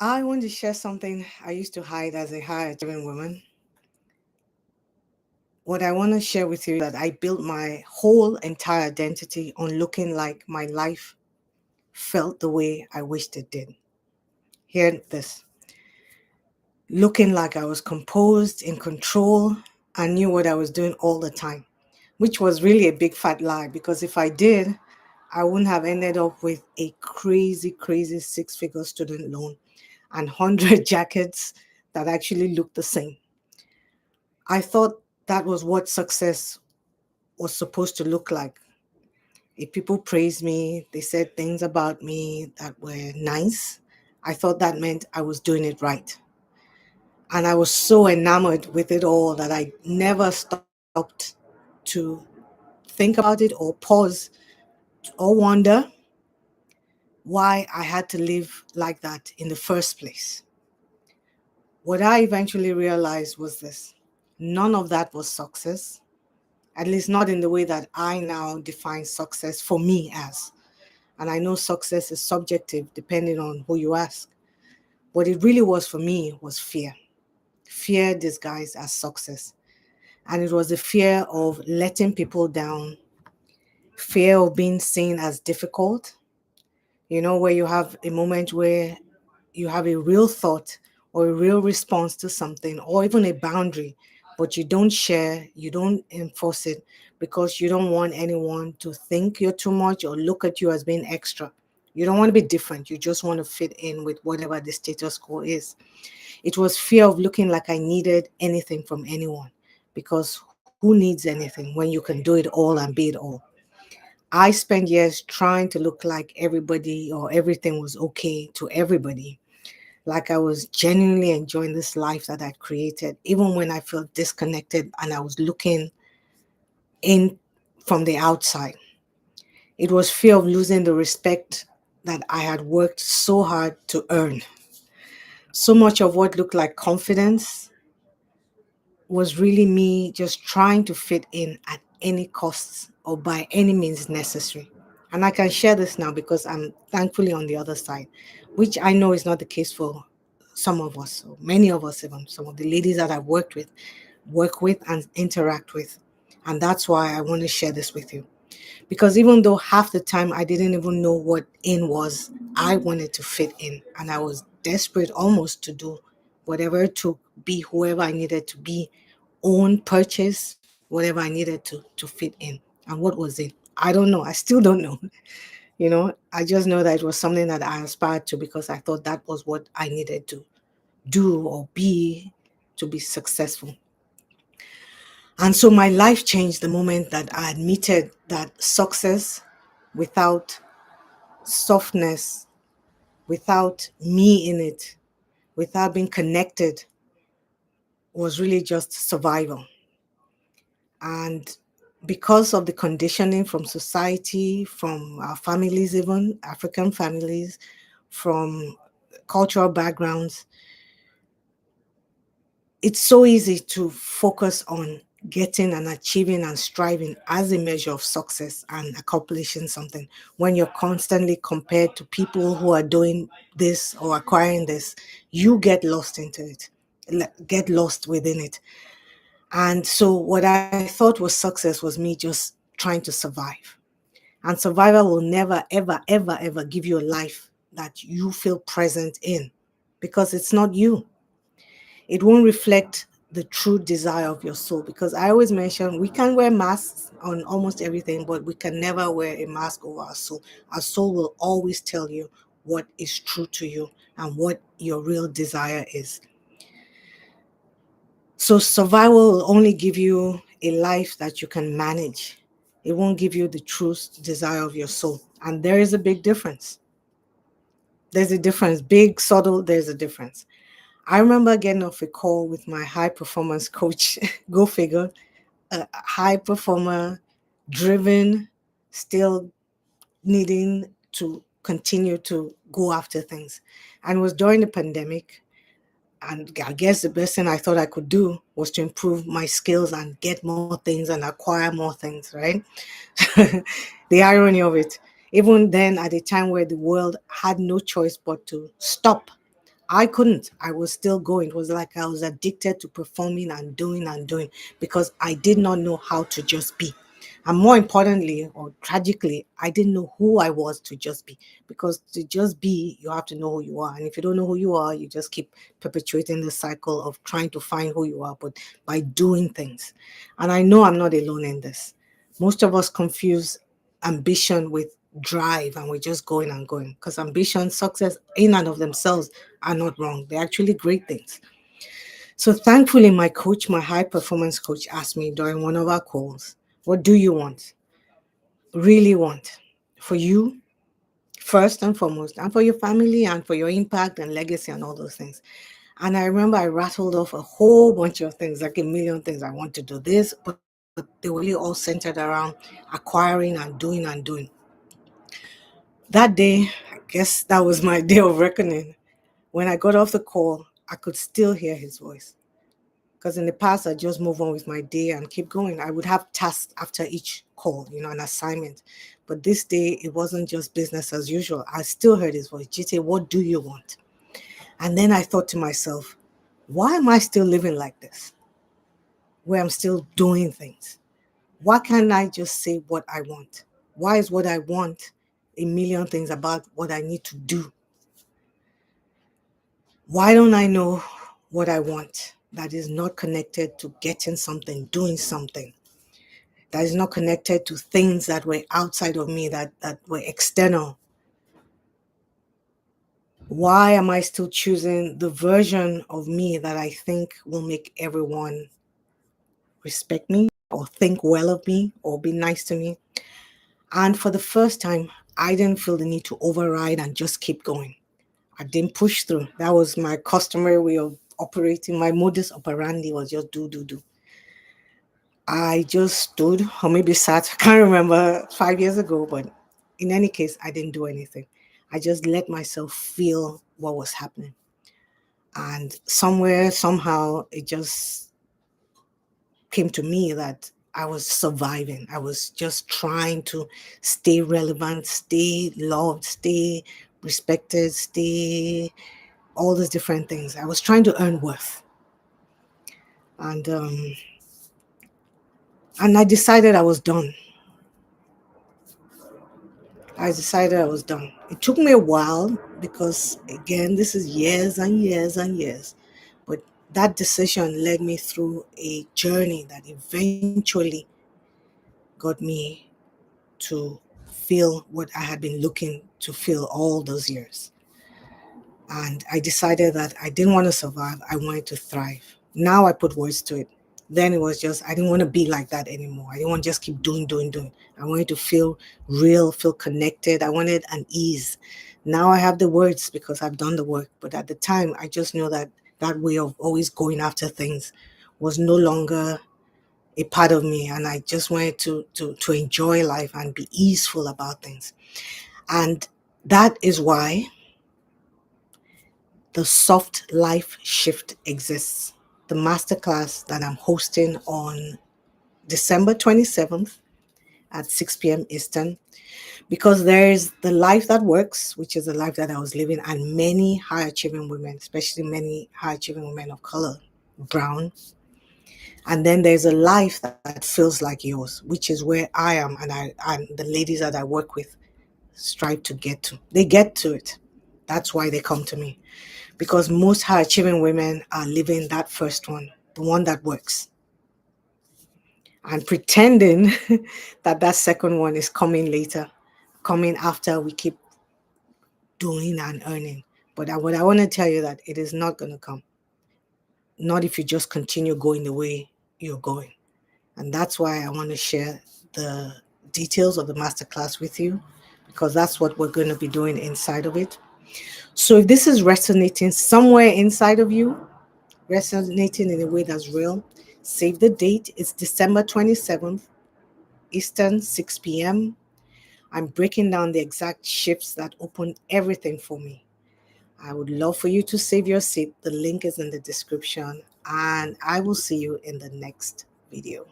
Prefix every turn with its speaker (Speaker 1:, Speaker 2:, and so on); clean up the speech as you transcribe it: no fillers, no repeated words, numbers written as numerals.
Speaker 1: I want to share something I used to hide as a high achieving woman. What I want to share with you is that I built my whole entire identity on looking like my life felt the way I wished it did. Hear this: looking like I was composed, in control, and knew what I was doing all the time, which was really a big fat lie because if I did, I wouldn't have ended up with a crazy, crazy six-figure student loan and 100 jackets that actually looked the same. I thought that was what success was supposed to look like. If people praised me, they said things about me that were nice, I thought that meant I was doing it right. And I was so enamored with it all that I never stopped to think about it or pause or wonder why I had to live like that in the first place. What I eventually realized was this: none of that was success, at least not in the way that I now define success for me as. And I know success is subjective depending on who you ask. What it really was for me was fear, fear disguised as success. And it was the fear of letting people down, fear of being seen as difficult, where you have a moment where you have a real thought or a real response to something or even a boundary, but you don't share, you don't enforce it because you don't want anyone to think you're too much or look at you as being extra. You don't want to be different. You just want to fit in with whatever the status quo is. It was fear of looking like I needed anything from anyone because who needs anything when you can do it all and be it all? I spent years trying to look like everybody or everything was okay to everybody, like I was genuinely enjoying this life that I created, even when I felt disconnected and I was looking in from the outside. It was fear of losing the respect that I had worked so hard to earn. So much of what looked like confidence was really me just trying to fit in at any costs or by any means necessary. And I can share this now because I'm thankfully on the other side, which I know is not the case for some of us, or many of us, even some of the ladies that I've work with, and interact with. And that's why I want to share this with you. Because even though half the time I didn't even know what in was, I wanted to fit in. And I was desperate almost to do whatever it took, be whoever I needed to be, own, purchase, whatever I needed to fit in. And what was it? I don't know. I still don't know. I just know that it was something that I aspired to because I thought that was what I needed to do or be to be successful. And so my life changed the moment that I admitted that success without softness, without me in it, without being connected, was really just survival. And because of the conditioning from society, from our families, even African families, from cultural backgrounds, it's so easy to focus on getting and achieving and striving as a measure of success and accomplishing something when you're constantly compared to people who are doing this or acquiring this. You get lost into it, get lost within it. And so what I thought was success was me just trying to survive. And survival will never, ever, ever, ever give you a life that you feel present in because it's not you. It won't reflect the true desire of your soul, because I always mention we can wear masks on almost everything, but we can never wear a mask over our soul. Our soul will always tell you what is true to you and what your real desire is. So survival will only give you a life that you can manage. It won't give you the true desire of your soul. And there is a big difference. There's a difference, big, subtle, there's a difference. I remember getting off a call with my high performance coach, go figure, a high performer, driven, still needing to continue to go after things. And it was during the pandemic. And I guess the best thing I thought I could do was to improve my skills and get more things and acquire more things, right? The irony of it. Even then, at a time where the world had no choice but to stop I couldn't. I was still going. It was like I was addicted to performing and doing because I did not know how to just be. And more importantly, or tragically, I didn't know who I was to just be. Because to just be, you have to know who you are. And if you don't know who you are, you just keep perpetuating the cycle of trying to find who you are, but by doing things. And I know I'm not alone in this. Most of us confuse ambition with drive, and we're just going and going, because ambition, success in and of themselves are not wrong. They're actually great things. So thankfully, my coach, my high performance coach, asked me during one of our calls, what do you want? Really want for you, first and foremost, and for your family and for your impact and legacy and all those things. And I remember I rattled off a whole bunch of things, like a million things. I want to do this, but they were really all centered around acquiring and doing. That day, I guess that was my day of reckoning. When I got off the call, I could still hear his voice. Because in the past, I just move on with my day and keep going. I would have tasks after each call, an assignment. But this day, it wasn't just business as usual. I still heard his voice. Jite, what do you want? And then I thought to myself, why am I still living like this? Where I'm still doing things? Why can't I just say what I want? Why is what I want a million things about what I need to do? Why don't I know what I want that is not connected to getting something, doing something, that is not connected to things that were outside of me, that were external? Why am I still choosing the version of me that I think will make everyone respect me or think well of me or be nice to me? And for the first time, I didn't feel the need to override and just keep going. I didn't push through. That was my customary way of operating. My modus operandi was just do. I just stood or maybe sat. I can't remember 5 years ago, but in any case, I didn't do anything. I just let myself feel what was happening. And somewhere, somehow, it just came to me that I was surviving. I was just trying to stay relevant, stay loved, stay respected, stay all these different things. I was trying to earn worth. And I decided I was done. I decided I was done. It took me a while because, again, this is years and years and years. But that decision led me through a journey that eventually got me to feel what I had been looking to feel all those years. And I decided that I didn't want to survive, I wanted to thrive. Now I put words to it. Then it was just, I didn't want to be like that anymore. I didn't want to just keep doing. I wanted to feel real, feel connected. I wanted an ease. Now I have the words because I've done the work. But at the time, I just knew that that way of always going after things was no longer a part of me. And I just wanted to enjoy life and be easeful about things. And that is why the Soft Life Shift exists. The masterclass that I'm hosting on December 27th at 6 p.m. Eastern, because there's the life that works, which is the life that I was living, and many high achieving women, especially many high achieving women of color, brown. And then there's a life that feels like yours, which is where I am, and the ladies that I work with strive to get to. They get to it. That's why they come to me. Because most high achieving women are living that first one, the one that works, and pretending that that second one is coming later, coming after we keep doing and earning. But what I want to tell you that it is not going to come. Not if you just continue going the way you're going. And that's why I want to share the details of the masterclass with you, because that's what we're going to be doing inside of it. So if this is resonating somewhere inside of you, resonating in a way that's real, save the date. It's December 27th, Eastern, 6 p.m. I'm breaking down the exact shifts that open everything for me. I would love for you to save your seat. The link is in the description, and I will see you in the next video.